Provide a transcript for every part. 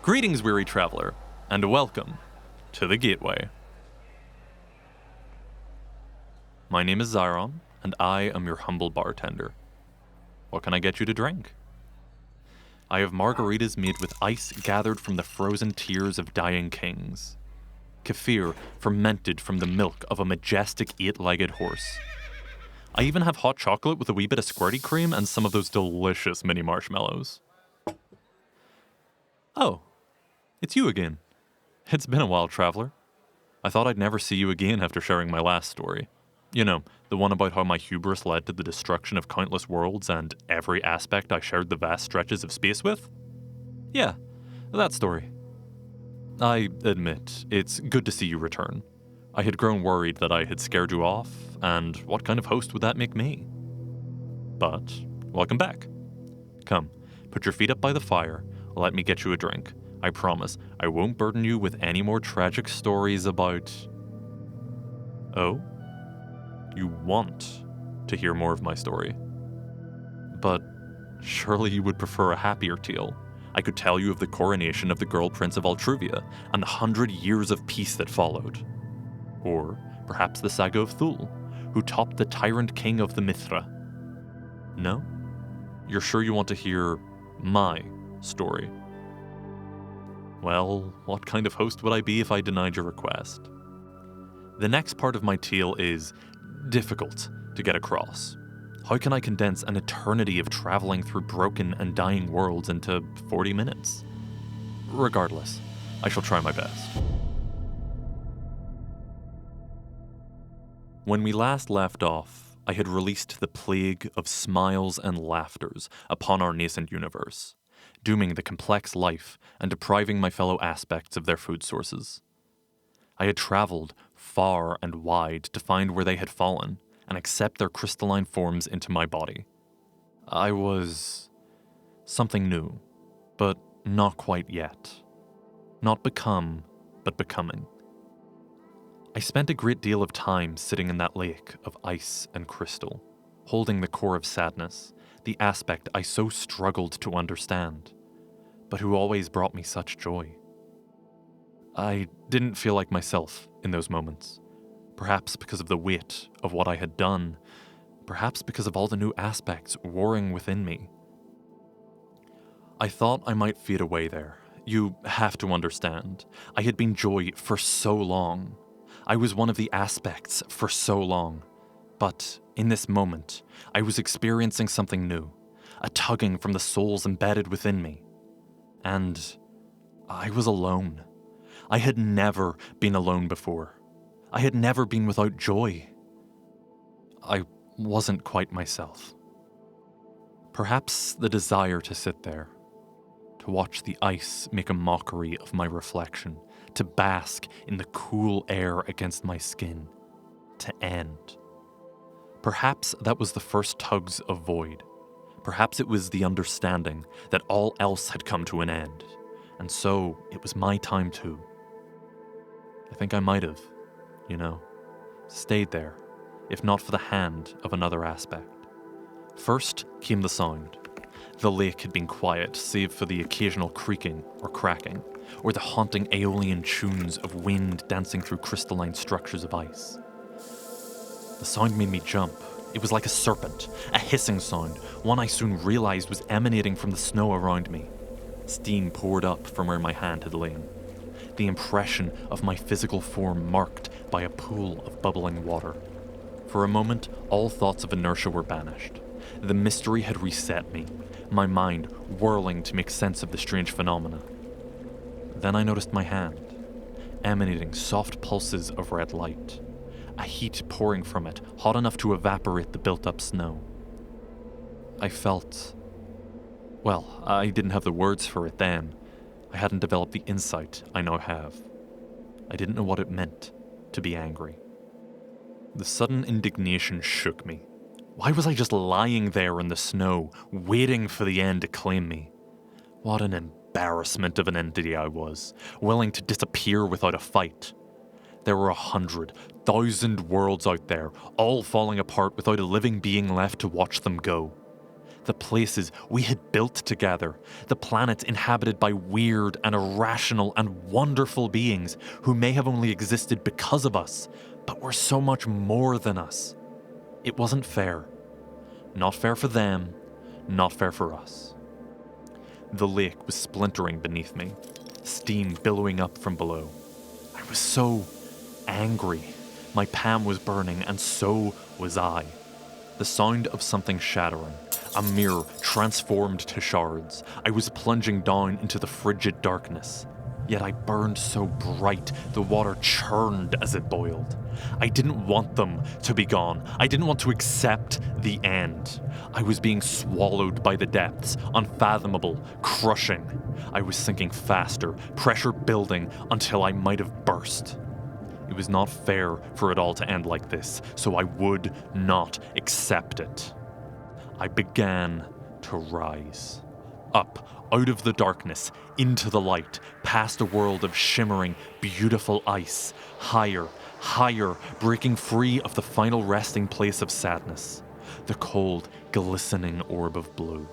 Greetings, weary traveler, and welcome to the Gateway. My name is Ziron, and I am your humble bartender. What can I get you to drink? I have margaritas made with ice gathered from the frozen tears of dying kings, kefir fermented from the milk of a majestic 8-legged horse. I even have hot chocolate with a wee bit of squirty cream and some of those delicious mini marshmallows. Oh, it's you again. It's been a while, traveler. I thought I'd never see you again after sharing my last story. You know, the one about how my hubris led to the destruction of countless worlds and every aspect I shared the vast stretches of space with? Yeah, that story. I admit, it's good to see you return. I had grown worried that I had scared you off, and what kind of host would that make me? But, welcome back. Come, put your feet up by the fire, let me get you a drink. I promise, I won't burden you with any more tragic stories about... Oh? You want to hear more of my story. But surely you would prefer a happier tale. I could tell you of the coronation of the girl prince of Altruvia and the 100 years of peace that followed. Or perhaps the saga of Thule, who topped the tyrant king of the Mithra. No? You're sure you want to hear my story? Well, what kind of host would I be if I denied your request? The next part of my tale is difficult to get across. How can I condense an eternity of traveling through broken and dying worlds into 40 minutes? Regardless, I shall try my best. When we last left off, I had released the plague of smiles and laughters upon our nascent universe, dooming the complex life and depriving my fellow aspects of their food sources. I had traveled far and wide to find where they had fallen and accept their crystalline forms into my body. I was something new, but not quite yet. Not become, but becoming. I spent a great deal of time sitting in that lake of ice and crystal, holding the core of sadness, the aspect I so struggled to understand, but who always brought me such joy. I didn't feel like myself in those moments, perhaps because of the weight of what I had done, perhaps because of all the new aspects warring within me. I thought I might fade away there. You have to understand, I had been joy for so long. I was one of the aspects for so long. But in this moment, I was experiencing something new, a tugging from the souls embedded within me. And I was alone. I had never been alone before. I had never been without joy. I wasn't quite myself. Perhaps the desire to sit there, to watch the ice make a mockery of my reflection, to bask in the cool air against my skin, to end. Perhaps that was the first tugs of void. Perhaps it was the understanding that all else had come to an end, and so it was my time too. I think I might have, stayed there, if not for the hand of another aspect. First came the sound. The lake had been quiet, save for the occasional creaking or cracking, or the haunting aeolian tunes of wind dancing through crystalline structures of ice. The sound made me jump. It was like a serpent, a hissing sound, one I soon realized was emanating from the snow around me. Steam poured up from where my hand had lain. The impression of my physical form marked by a pool of bubbling water. For a moment, all thoughts of inertia were banished. The mystery had reset me, my mind whirling to make sense of the strange phenomena. Then I noticed my hand, emanating soft pulses of red light, a heat pouring from it, hot enough to evaporate the built-up snow. I felt... well, I didn't have the words for it then. I hadn't developed the insight I now have. I didn't know what it meant to be angry. The sudden indignation shook me. Why was I just lying there in the snow, waiting for the end to claim me? What an embarrassment of an entity I was, willing to disappear without a fight. There were 100,000 worlds out there, all falling apart without a living being left to watch them go. The places we had built together, the planets inhabited by weird and irrational and wonderful beings who may have only existed because of us, but were so much more than us. It wasn't fair. Not fair for them, not fair for us. The lake was splintering beneath me, steam billowing up from below. I was so angry. My palm was burning, and so was I. The sound of something shattering, a mirror transformed to shards. I was plunging down into the frigid darkness. Yet I burned so bright, the water churned as it boiled. I didn't want them to be gone. I didn't want to accept the end. I was being swallowed by the depths, unfathomable, crushing. I was sinking faster, pressure building until I might have burst. It was not fair for it all to end like this, so I would not accept it. I began to rise. Up, out of the darkness, into the light, past a world of shimmering, beautiful ice, higher, higher, breaking free of the final resting place of sadness. The cold, glistening orb of blue.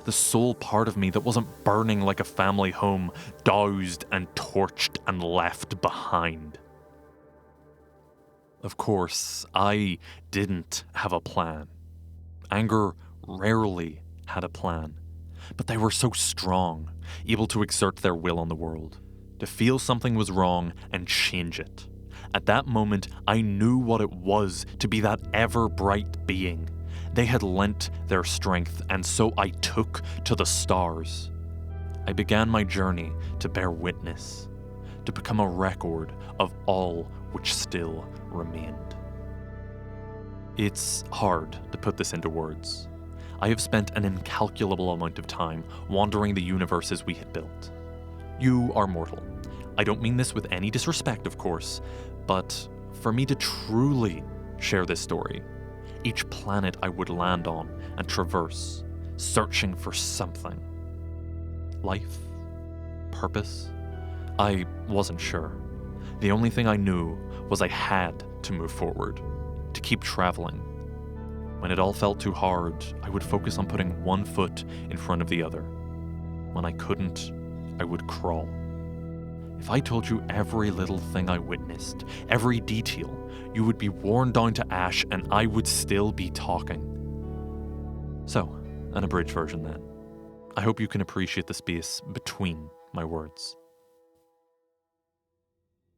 The sole part of me that wasn't burning like a family home, doused and torched and left behind. Of course, I didn't have a plan. Anger rarely had a plan. But they were so strong, able to exert their will on the world, to feel something was wrong and change it. At that moment, I knew what it was to be that ever-bright being. They had lent their strength, and so I took to the stars. I began my journey to bear witness, to become a record of all which still remained. It's hard to put this into words. I have spent an incalculable amount of time wandering the universes we had built. You are mortal. I don't mean this with any disrespect, of course, but for me to truly share this story, each planet I would land on and traverse, searching for something. Life? Purpose? I wasn't sure. The only thing I knew was I had to move forward, to keep traveling. When it all felt too hard, I would focus on putting one foot in front of the other. When I couldn't, I would crawl. If I told you every little thing I witnessed, every detail, you would be worn down to ash and I would still be talking. So, an abridged version then. I hope you can appreciate the space between my words.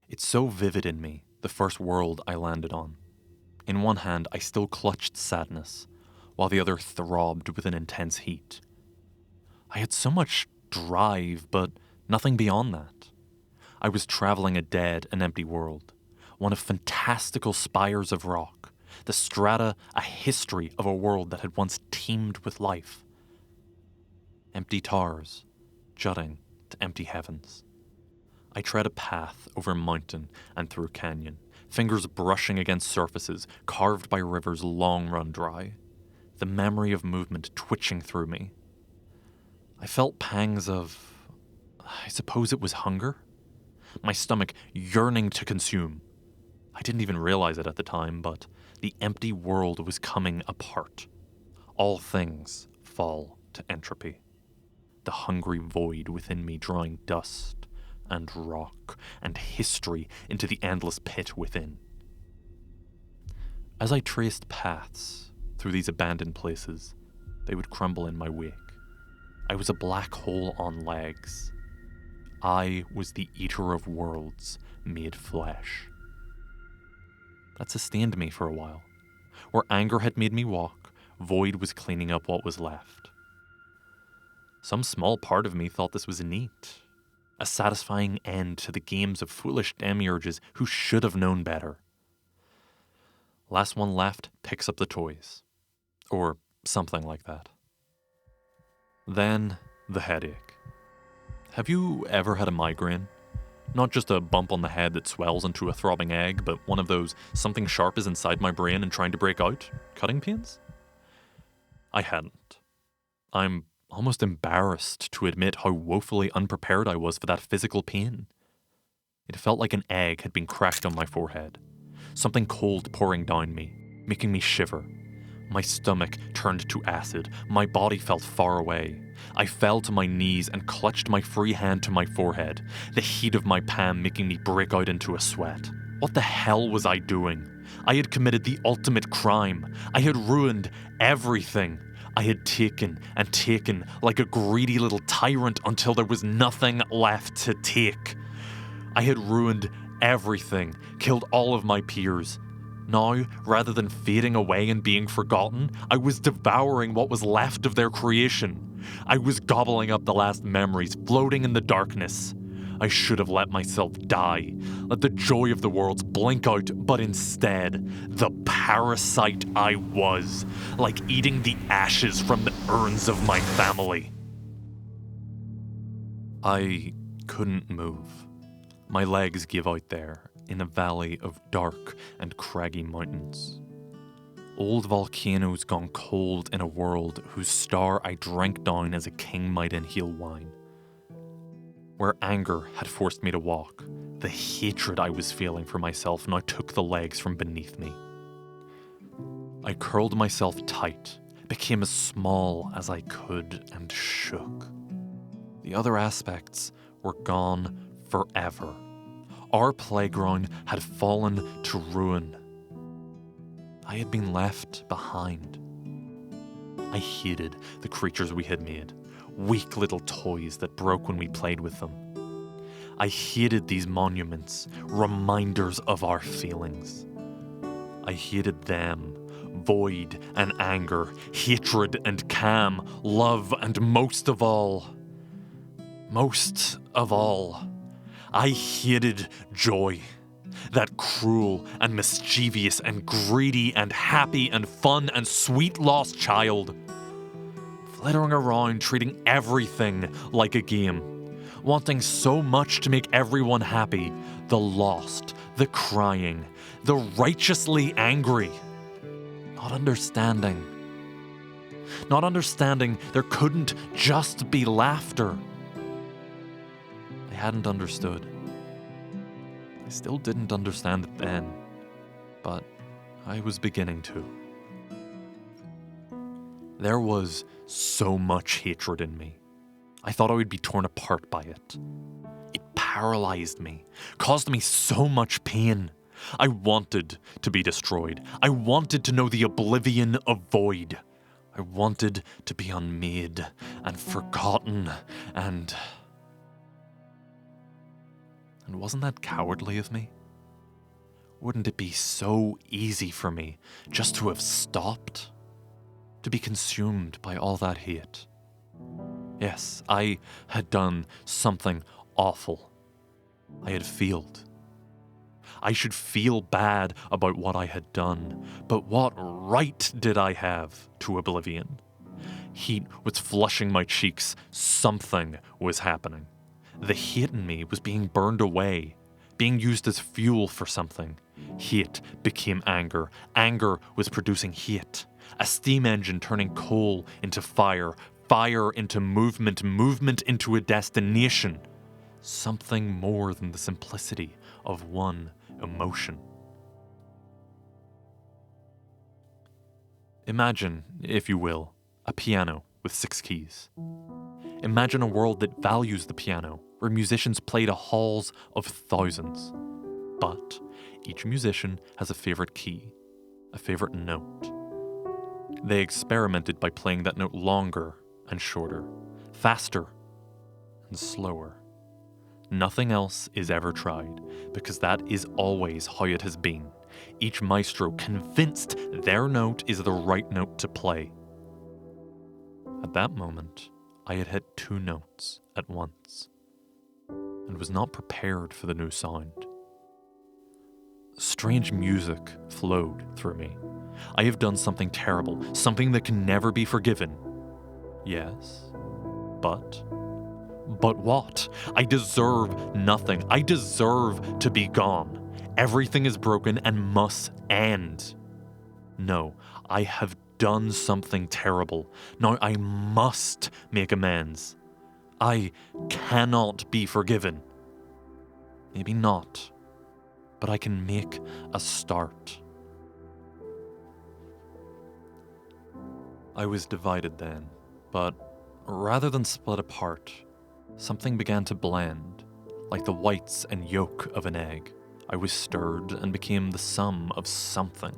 It's so vivid in me, the first world I landed on. In one hand, I still clutched sadness, while the other throbbed with an intense heat. I had so much drive, but nothing beyond that. I was traveling a dead and empty world, one of fantastical spires of rock, the strata a history of a world that had once teemed with life. Empty towers, jutting to empty heavens. I tread a path over mountain and through canyon, fingers brushing against surfaces carved by rivers long run dry, the memory of movement twitching through me. I felt pangs of, I suppose it was hunger? My stomach yearning to consume. I didn't even realize it at the time, but the empty world was coming apart. All things fall to entropy. The hungry void within me drawing dust and rock and history into the endless pit within. As I traced paths through these abandoned places, they would crumble in my wake. I was a black hole on legs. I was the eater of worlds made flesh. That sustained me for a while. Where anger had made me walk, void was cleaning up what was left. Some small part of me thought this was neat. A satisfying end to the games of foolish demiurges who should have known better. Last one left picks up the toys. Or something like that. Then, the headache. Have you ever had a migraine? Not just a bump on the head that swells into a throbbing egg, but one of those something sharp is inside my brain and trying to break out cutting pains? I hadn't. I'm almost embarrassed to admit how woefully unprepared I was for that physical pain. It felt like an egg had been cracked on my forehead, something cold pouring down me, making me shiver, My stomach turned to acid. My body felt far away. I fell to my knees and clutched my free hand to my forehead, the heat of my palm making me break out into a sweat. What the hell was I doing? I had committed the ultimate crime. I had ruined everything. I had taken and taken like a greedy little tyrant until there was nothing left to take. I had ruined everything, killed all of my peers. Now, rather than fading away and being forgotten, I was devouring what was left of their creation. I was gobbling up the last memories, floating in the darkness. I should have let myself die, let the joy of the worlds blink out, but instead, the parasite I was, like eating the ashes from the urns of my family. I couldn't move. My legs gave out there, in a valley of dark and craggy mountains. Old volcanoes gone cold in a world whose star I drank down as a king might inhale wine. Where anger had forced me to walk, the hatred I was feeling for myself now took the legs from beneath me. I curled myself tight, became as small as I could, and shook. The other aspects were gone forever. Our playground had fallen to ruin. I had been left behind. I hated the creatures we had made, weak little toys that broke when we played with them. I hated these monuments, reminders of our feelings. I hated them, void and anger, hatred and calm, love, and most of all, I hated joy. That cruel and mischievous and greedy and happy and fun and sweet lost child. Flittering around, treating everything like a game. Wanting so much to make everyone happy. The lost, the crying, the righteously angry. Not understanding there couldn't just be laughter. I hadn't understood. I still didn't understand it then, but I was beginning to. There was so much hatred in me. I thought I would be torn apart by it. It paralyzed me, caused me so much pain. I wanted to be destroyed. I wanted to know the oblivion of void. I wanted to be unmade and forgotten and wasn't that cowardly of me? Wouldn't it be so easy for me just to have stopped? To be consumed by all that hate? Yes, I had done something awful. I had failed. I should feel bad about what I had done, but what right did I have to oblivion? Heat was flushing my cheeks. Something was happening. The hate in me was being burned away, being used as fuel for something. Hate became anger. Anger was producing hate. A steam engine turning coal into fire, fire into movement, movement into a destination. Something more than the simplicity of one emotion. Imagine, if you will, a piano with 6 keys. Imagine a world that values the piano, where musicians play to halls of thousands. But each musician has a favorite key, a favorite note. They experimented by playing that note longer and shorter, faster and slower. Nothing else is ever tried, because that is always how it has been. Each maestro convinced their note is the right note to play. At that moment, I had hit 2 notes at once, and was not prepared for the new sound. Strange music flowed through me. I have done something terrible, something that can never be forgiven. Yes, but what? I deserve nothing. I deserve to be gone. Everything is broken and must end. No, I have done something terrible. Now I must make amends. I cannot be forgiven. Maybe not, but I can make a start. I was divided then, but rather than split apart, something began to blend, like the whites and yolk of an egg. I was stirred and became the sum of something.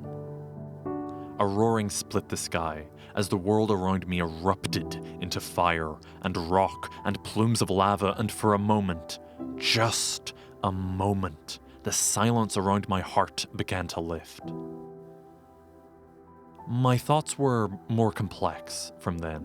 A roaring split the sky as the world around me erupted into fire and rock and plumes of lava, and for a moment, just a moment, the silence around my heart began to lift. My thoughts were more complex from then.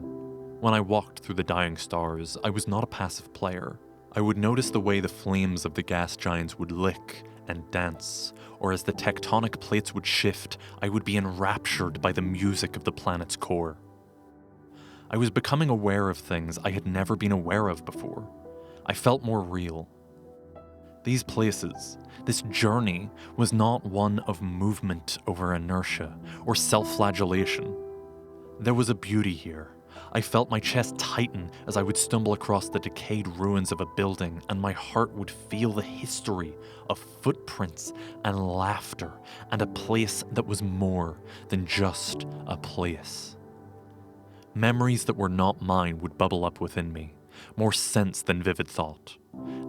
When I walked through the dying stars, I was not a passive player. I would notice the way the flames of the gas giants would lick and dance, or as the tectonic plates would shift, I would be enraptured by the music of the planet's core. I was becoming aware of things I had never been aware of before. I felt more real. These places, this journey, was not one of movement over inertia or self-flagellation. There was a beauty here. I felt my chest tighten as I would stumble across the decayed ruins of a building, and my heart would feel the history of footprints and laughter and a place that was more than just a place. Memories that were not mine would bubble up within me, more sense than vivid thought.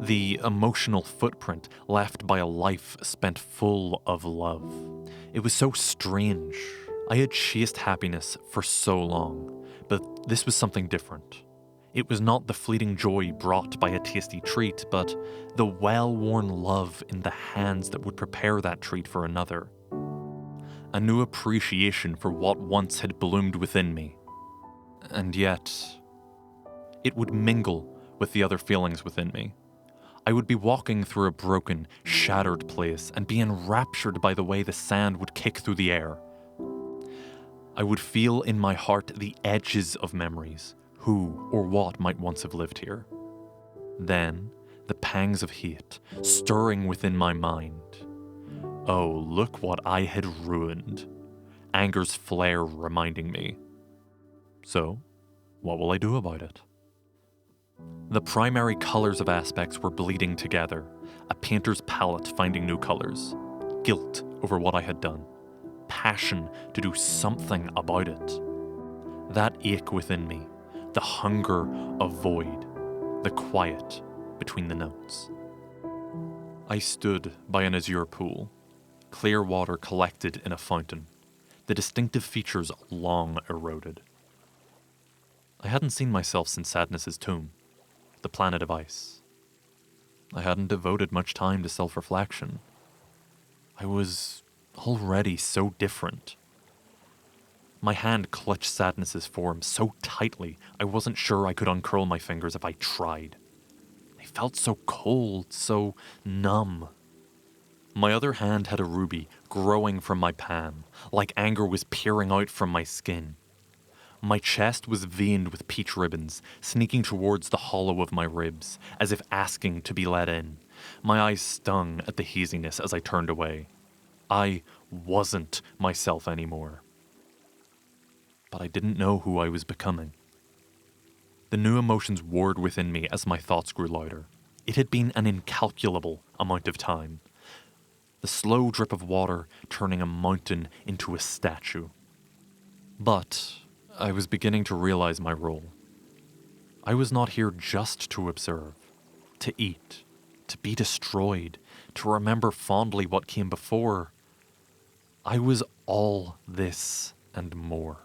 The emotional footprint left by a life spent full of love. It was so strange. I had chased happiness for so long, but this was something different. It was not the fleeting joy brought by a tasty treat, but the well-worn love in the hands that would prepare that treat for another. A new appreciation for what once had bloomed within me. And yet, it would mingle with the other feelings within me. I would be walking through a broken, shattered place and be enraptured by the way the sand would kick through the air. I would feel in my heart the edges of memories, who or what might once have lived here. Then, the pangs of hate stirring within my mind. Oh, look what I had ruined. Anger's flare reminding me. So, what will I do about it? The primary colors of aspects were bleeding together, a painter's palette finding new colors, guilt over what I had done, passion to do something about it. That ache within me, the hunger of void, the quiet between the notes. I stood by an azure pool, clear water collected in a fountain, the distinctive features long eroded. I hadn't seen myself since Sadness's tomb, the planet of ice. I hadn't devoted much time to self-reflection. I was already so different. My hand clutched Sadness's form so tightly I wasn't sure I could uncurl my fingers if I tried. They felt so cold, so numb. My other hand had a ruby growing from my palm, like anger was peering out from my skin. My chest was veined with peach ribbons, sneaking towards the hollow of my ribs, as if asking to be let in. My eyes stung at the haziness as I turned away. I wasn't myself anymore. But I didn't know who I was becoming. The new emotions warred within me as my thoughts grew louder. It had been an incalculable amount of time. The slow drip of water turning a mountain into a statue. But I was beginning to realize my role. I was not here just to observe, to eat, to be destroyed, to remember fondly what came before. I was all this and more.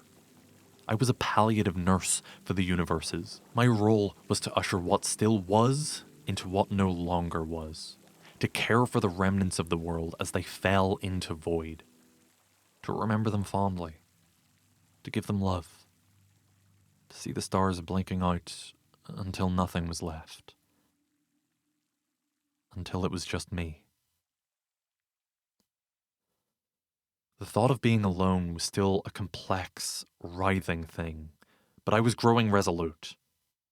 I was a palliative nurse for the universes. My role was to usher what still was into what no longer was, to care for the remnants of the world as they fell into void, to remember them fondly, to give them love, to see the stars blinking out until nothing was left, until it was just me. The thought of being alone was still a complex, writhing thing, but I was growing resolute.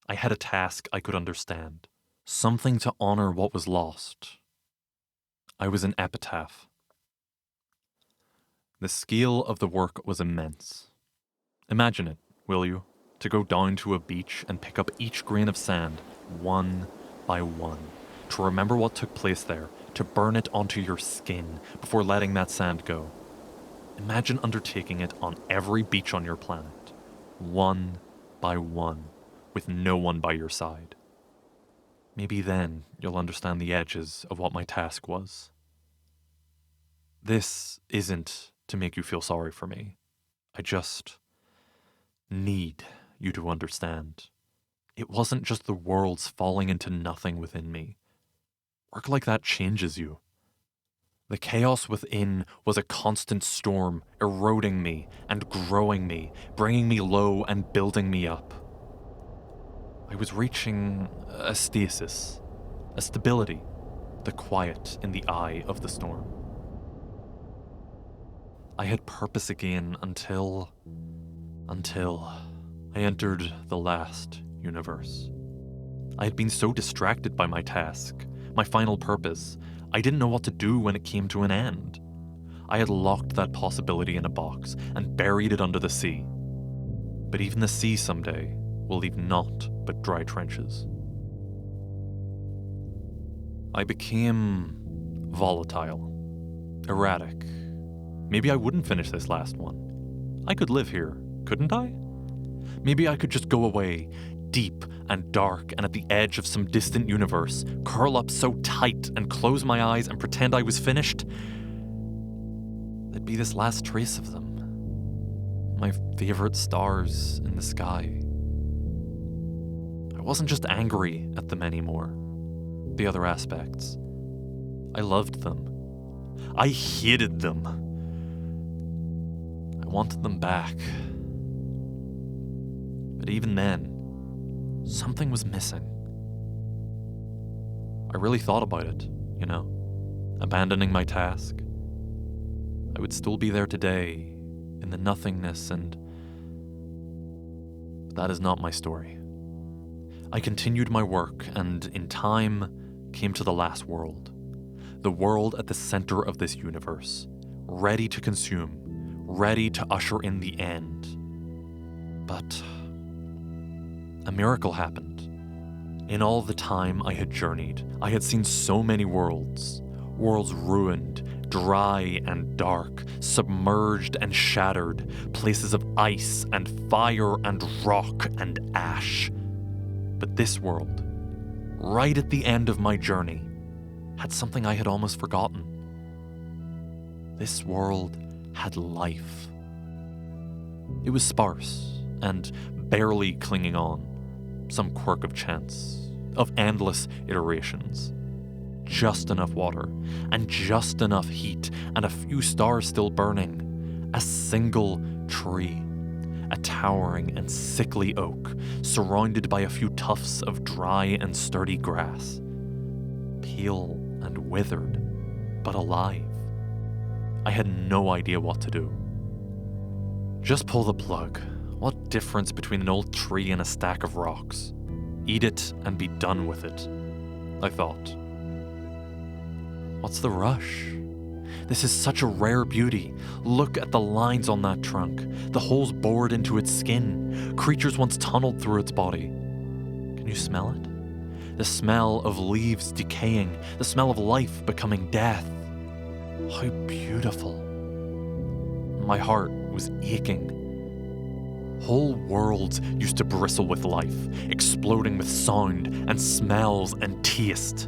I had a task I could understand, something to honor what was lost. I was an epitaph. The scale of the work was immense. Imagine it, will you, to go down to a beach and pick up each grain of sand, one by one, to remember what took place there, to burn it onto your skin before letting that sand go. Imagine undertaking it on every beach on your planet. one by one, with no one by your side. Maybe then you'll understand the edges of what my task was. This isn't to make you feel sorry for me. I just need you to understand. It wasn't just the worlds falling into nothing within me. Work like that changes you. The chaos within was a constant storm, eroding me and growing me, bringing me low and building me up. I was reaching a stasis, a stability, the quiet in the eye of the storm. I had purpose again until I entered the last universe. I had been so distracted by my task, my final purpose, I didn't know what to do when it came to an end. I had locked that possibility in a box and buried it under the sea. But even the sea someday will leave naught but dry trenches. I became volatile, erratic. Maybe I wouldn't finish this last one. I could live here, couldn't I? Maybe I could just go away, deep and dark and at the edge of some distant universe, curl up so tight and close my eyes and pretend I was finished. There'd be this last trace of them. My favorite stars in the sky. I wasn't just angry at them anymore. The other aspects. I loved them. I hated them. I wanted them back. But even then, something was missing. I really thought about it, you know, abandoning my task. I would still be there today, in the nothingness, and that is not my story. I continued my work, and in time, came to the last world. The world at the center of this universe, ready to consume, ready to usher in the end. But a miracle happened. In all the time I had journeyed, I had seen so many worlds. Worlds ruined, dry and dark, submerged and shattered, places of ice and fire and rock and ash. But this world, right at the end of my journey, had something I had almost forgotten. This world had life. It was sparse and barely clinging on. Some quirk of chance, of endless iterations. Just enough water, and just enough heat, and a few stars still burning. A single tree, a towering and sickly oak, surrounded by a few tufts of dry and sturdy grass. Pale and withered, but alive. I had no idea what to do. Just pull the plug. What difference between an old tree and a stack of rocks? Eat it and be done with it, I thought. What's the rush? This is such a rare beauty. Look at the lines on that trunk, the holes bored into its skin, creatures once tunneled through its body. Can you smell it? The smell of leaves decaying, the smell of life becoming death. How beautiful. My heart was aching. Whole worlds used to bristle with life, exploding with sound and smells and taste.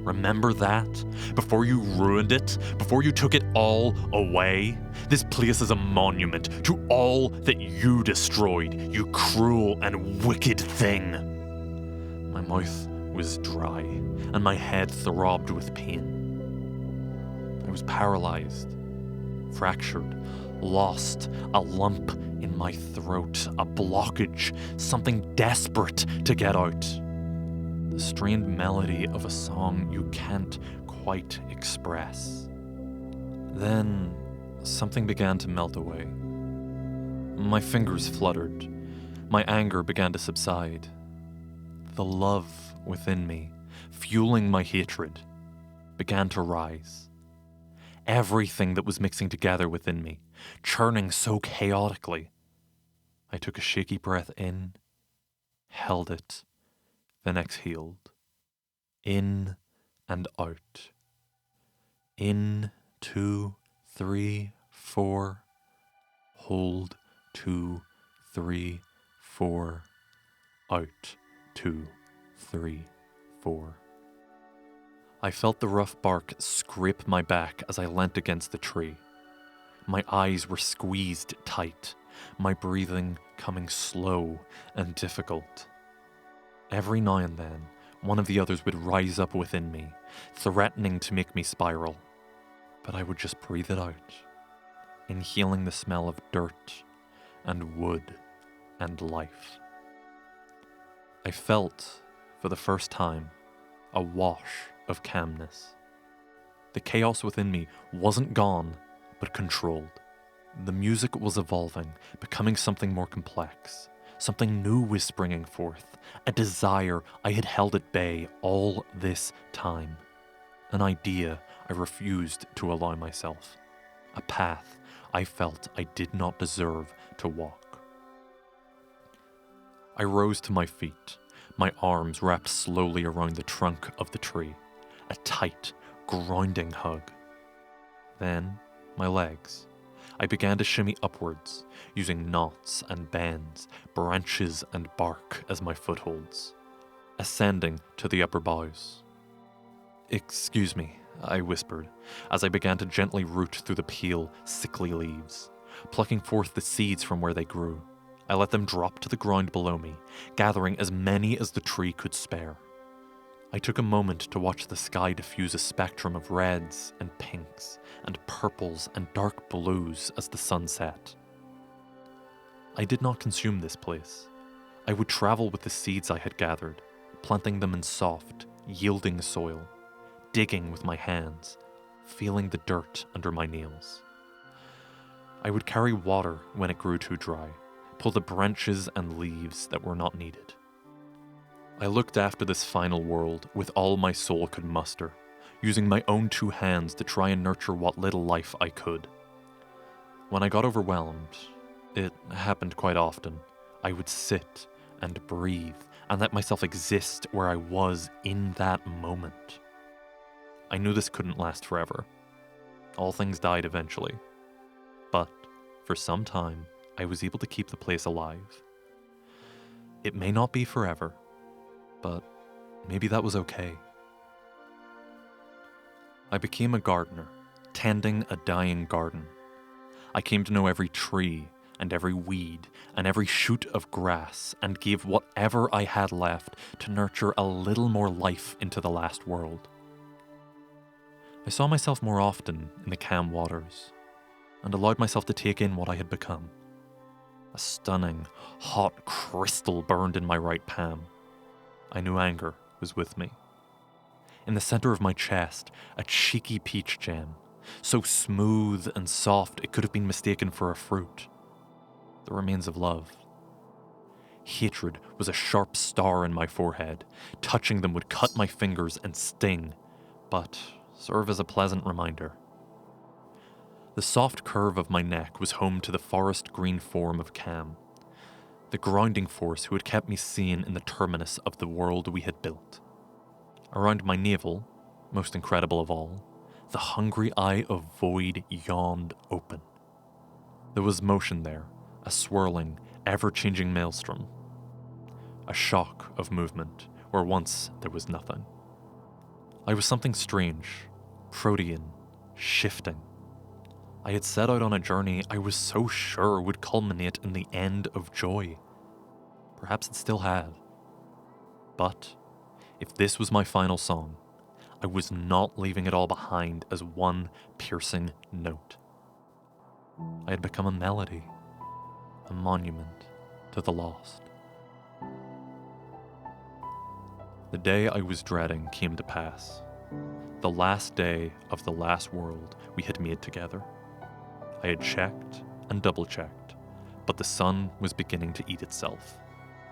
Remember that? Before you ruined it? Before you took it all away? This place is a monument to all that you destroyed, you cruel and wicked thing. My mouth was dry, and my head throbbed with pain. I was paralyzed, fractured, lost, a lump in my throat, a blockage, something desperate to get out. The strained melody of a song you can't quite express. Then something began to melt away. My fingers fluttered. My anger began to subside. The love within me, fueling my hatred, began to rise. Everything that was mixing together within me, churning so chaotically. I took a shaky breath in, held it, then exhaled. In and out. In, 2, 3, 4. Hold, 2, 3, 4, out, 2, 3, 4. I felt the rough bark scrape my back as I leant against the tree. My eyes were squeezed tight, my breathing coming slow and difficult. Every now and then, one of the others would rise up within me, threatening to make me spiral. But I would just breathe it out, inhaling the smell of dirt and wood and life. I felt, for the first time, a wash of calmness. The chaos within me wasn't gone, but controlled. The music was evolving, becoming something more complex. Something new was springing forth, a desire I had held at bay all this time. An idea I refused to allow myself. A path I felt I did not deserve to walk. I rose to my feet, my arms wrapped slowly around the trunk of the tree, a tight, grounding hug. Then, my legs. I began to shimmy upwards, using knots and bends, branches and bark as my footholds, ascending to the upper boughs. "Excuse me," I whispered, as I began to gently root through the pale, sickly leaves, plucking forth the seeds from where they grew. I let them drop to the ground below me, gathering as many as the tree could spare. I took a moment to watch the sky diffuse a spectrum of reds and pinks and purples and dark blues as the sun set. I did not consume this place. I would travel with the seeds I had gathered, planting them in soft, yielding soil, digging with my hands, feeling the dirt under my nails. I would carry water when it grew too dry, pull the branches and leaves that were not needed. I looked after this final world with all my soul could muster, using my own two hands to try and nurture what little life I could. When I got overwhelmed, it happened quite often, I would sit and breathe and let myself exist where I was in that moment. I knew this couldn't last forever. All things died eventually. But for some time, I was able to keep the place alive. It may not be forever, but maybe that was okay. I became a gardener, tending a dying garden. I came to know every tree and every weed and every shoot of grass and gave whatever I had left to nurture a little more life into the last world. I saw myself more often in the calm waters and allowed myself to take in what I had become. A stunning, hot crystal burned in my right palm. I knew anger was with me. In the center of my chest, a cheeky peach gem, so smooth and soft it could have been mistaken for a fruit. The remains of love. Hatred was a sharp star in my forehead. Touching them would cut my fingers and sting, but serve as a pleasant reminder. The soft curve of my neck was home to the forest green form of Cam, the grounding force who had kept me sane in the terminus of the world we had built. Around my navel, most incredible of all, the hungry eye of void yawned open. There was motion there, a swirling, ever-changing maelstrom. A shock of movement, where once there was nothing. I was something strange, protean, shifting. I had set out on a journey I was so sure would culminate in the end of joy. Perhaps it still had. But if this was my final song, I was not leaving it all behind as one piercing note. I had become a melody, a monument to the lost. The day I was dreading came to pass. The last day of the last world we had made together. I had checked and double-checked, but the sun was beginning to eat itself.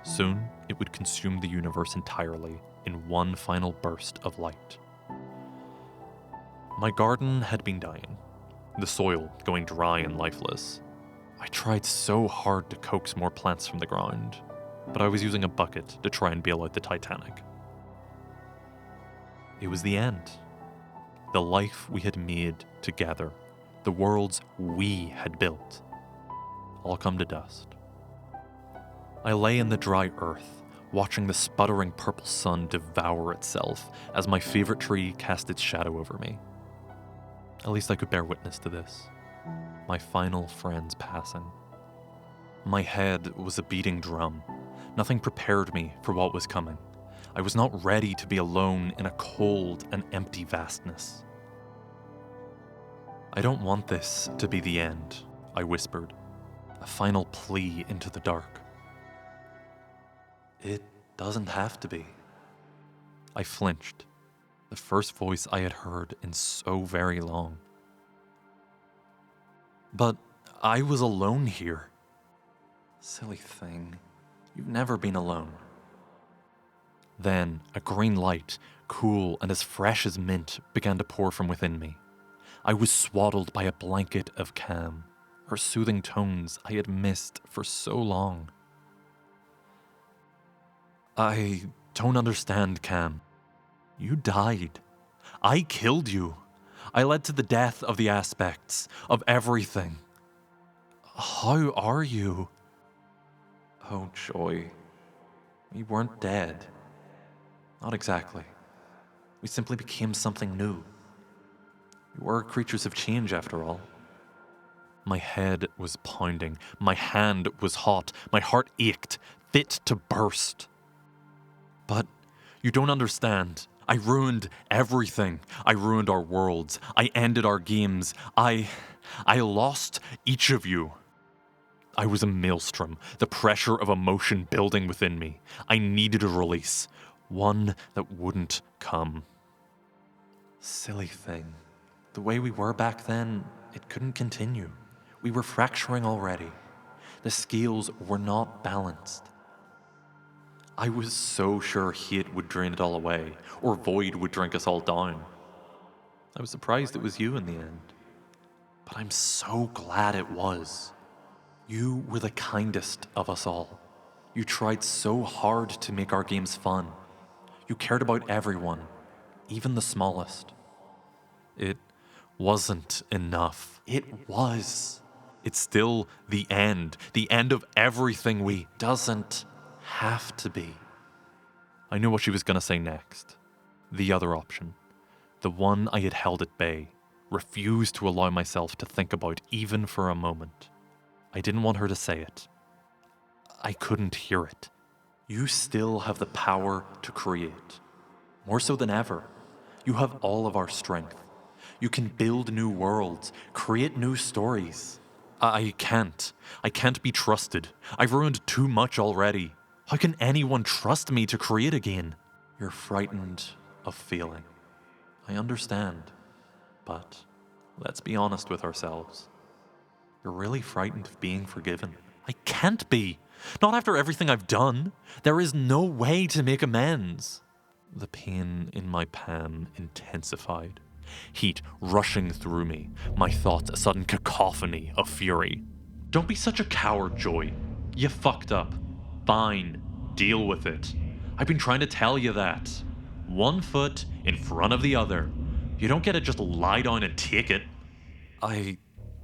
Soon, it would consume the universe entirely in one final burst of light. My garden had been dying, the soil going dry and lifeless. I tried so hard to coax more plants from the ground, but I was using a bucket to try and bail out the Titanic. It was the end. The life we had made together, the worlds we had built, all come to dust. I lay in the dry earth, watching the sputtering purple sun devour itself as my favorite tree cast its shadow over me. At least I could bear witness to this. My final friend's passing. My head was a beating drum. Nothing prepared me for what was coming. I was not ready to be alone in a cold and empty vastness. I don't want this to be the end, I whispered, a final plea into the dark. It doesn't have to be. I flinched, the first voice I had heard in so very long. But I was alone here. Silly thing, you've never been alone. Then a green light, cool and as fresh as mint, began to pour from within me. I was swaddled by a blanket of Cam, her soothing tones I had missed for so long. I don't understand, Cam. You died. I killed you. I led to the death of the aspects, of everything. How are you? Oh, Joy. We weren't dead. Not exactly. We simply became something new. We were creatures of change, after all. My head was pounding. My hand was hot. My heart ached, fit to burst. But you don't understand. I ruined everything. I ruined our worlds. I ended our games. I lost each of you. I was a maelstrom, the pressure of emotion building within me. I needed a release, one that wouldn't come. Silly thing. The way we were back then, it couldn't continue. We were fracturing already. The scales were not balanced. I was so sure hate would drain it all away, or void would drink us all down. I was surprised it was you in the end. But I'm so glad it was. You were the kindest of us all. You tried so hard to make our games fun. You cared about everyone, even the smallest. It wasn't enough. It was. It's still the end of everything we doesn't have to be. I knew what she was going to say next. The other option. The one I had held at bay, refused to allow myself to think about even for a moment. I didn't want her to say it. I couldn't hear it. You still have the power to create. More so than ever. You have all of our strength. You can build new worlds, create new stories. I can't. I can't be trusted. I've ruined too much already. How can anyone trust me to create again? You're frightened of failing. I understand. But let's be honest with ourselves. You're really frightened of being forgiven. I can't be. Not after everything I've done. There is no way to make amends. The pain in my palm intensified. Heat rushing through me, my thoughts a sudden cacophony of fury. Don't be such a coward, Joy. You fucked up. Fine, deal with it. I've been trying to tell you that. One foot in front of the other. You don't get to just lie down and take it. I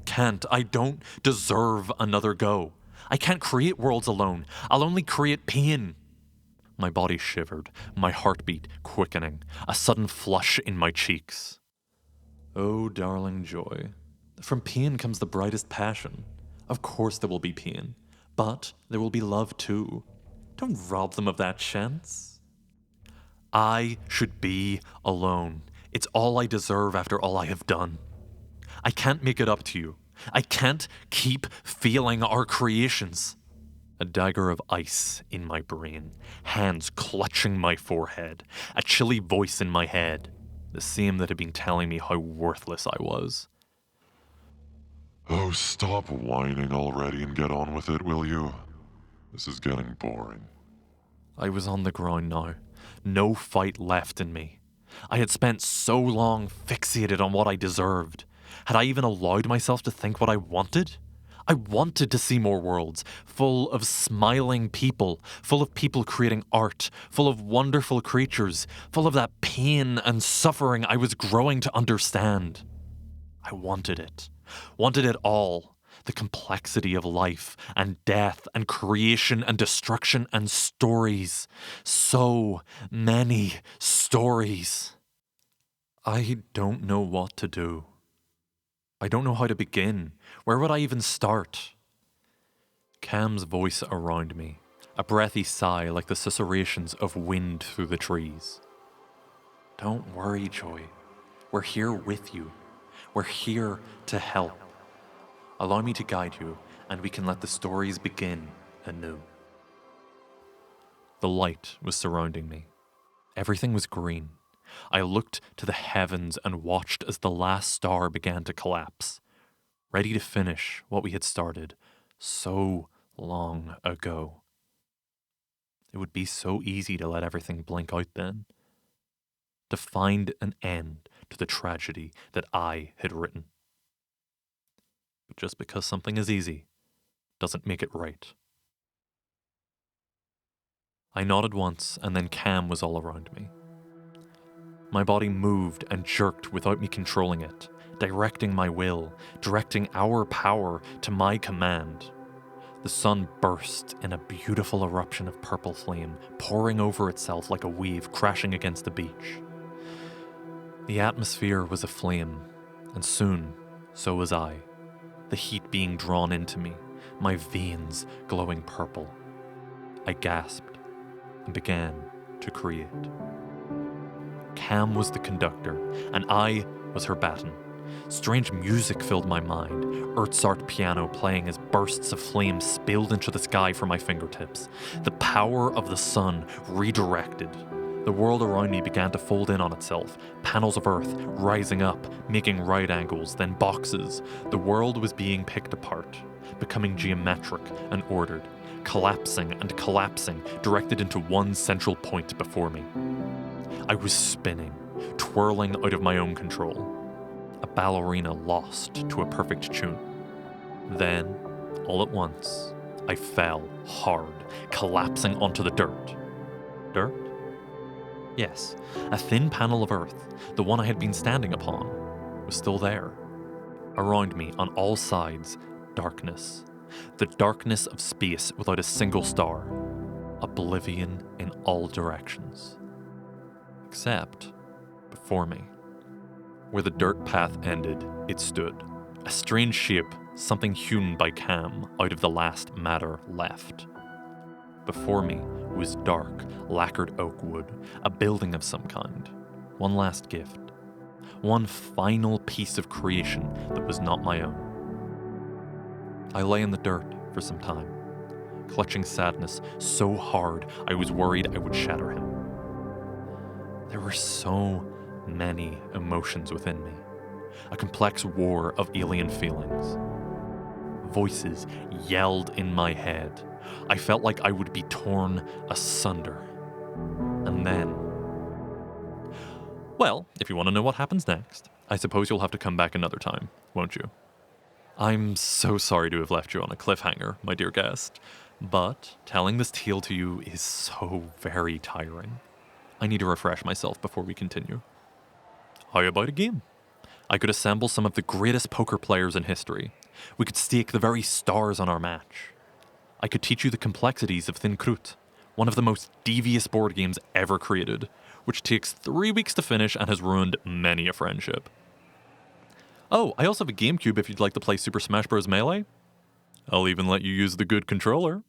can't. I don't deserve another go. I can't create worlds alone. I'll only create pain. My body shivered, my heartbeat quickening, a sudden flush in my cheeks. Oh, darling Joy, from pain comes the brightest passion. Of course there will be pain, but there will be love too. Don't rob them of that chance. I should be alone. It's all I deserve after all I have done. I can't make it up to you. I can't keep feeling our creations. A dagger of ice in my brain, hands clutching my forehead, a chilly voice in my head, the same that had been telling me how worthless I was. Oh, stop whining already and get on with it, will you? This is getting boring. I was on the ground now, no fight left in me. I had spent so long fixated on what I deserved. Had I even allowed myself to think what I wanted? I wanted to see more worlds, full of smiling people, full of people creating art, full of wonderful creatures, full of that pain and suffering I was growing to understand. I wanted it all. The complexity of life and death and creation and destruction and stories. So many stories. I don't know what to do. I don't know how to begin. Where would I even start? Cam's voice around me, a breathy sigh like the susurrations of wind through the trees. Don't worry, Joy. We're here with you. We're here to help. Allow me to guide you, and we can let the stories begin anew. The light was surrounding me. Everything was green. I looked to the heavens and watched as the last star began to collapse, ready to finish what we had started so long ago. It would be so easy to let everything blink out then, to find an end to the tragedy that I had written. But just because something is easy doesn't make it right. I nodded once, and then Cam was all around me. My body moved and jerked without me controlling it, directing my will, directing our power to my command. The sun burst in a beautiful eruption of purple flame, pouring over itself like a wave crashing against the beach. The atmosphere was aflame, and soon, so was I, the heat being drawn into me, my veins glowing purple. I gasped and began to create. Cam was the conductor, and I was her baton. Strange music filled my mind, Earthsart piano playing as bursts of flame spilled into the sky from my fingertips. The power of the sun redirected. The world around me began to fold in on itself, panels of earth rising up, making right angles, then boxes. The world was being picked apart, becoming geometric and ordered, collapsing and collapsing, directed into one central point before me. I was spinning, twirling out of my own control. A ballerina lost to a perfect tune. Then, all at once, I fell hard, collapsing onto the dirt. Dirt? Yes, a thin panel of earth, the one I had been standing upon, was still there. Around me, on all sides, darkness. The darkness of space without a single star. Oblivion in all directions. Except before me. Where the dirt path ended, it stood. A strange shape, something hewn by Cam out of the last matter left. Before me was dark, lacquered oak wood, a building of some kind. One last gift. One final piece of creation that was not my own. I lay in the dirt for some time, clutching sadness so hard I was worried I would shatter him. There were so many emotions within me, a complex war of alien feelings. Voices yelled in my head. I felt like I would be torn asunder. And then... Well, if you want to know what happens next, I suppose you'll have to come back another time, won't you? I'm so sorry to have left you on a cliffhanger, my dear guest, but telling this tale to you is so very tiring. I need to refresh myself before we continue. How about a game? I could assemble some of the greatest poker players in history. We could stake the very stars on our match. I could teach you the complexities of Thin Krut, one of the most devious board games ever created, which takes 3 weeks to finish and has ruined many a friendship. Oh, I also have a GameCube if you'd like to play Super Smash Bros. Melee. I'll even let you use the good controller.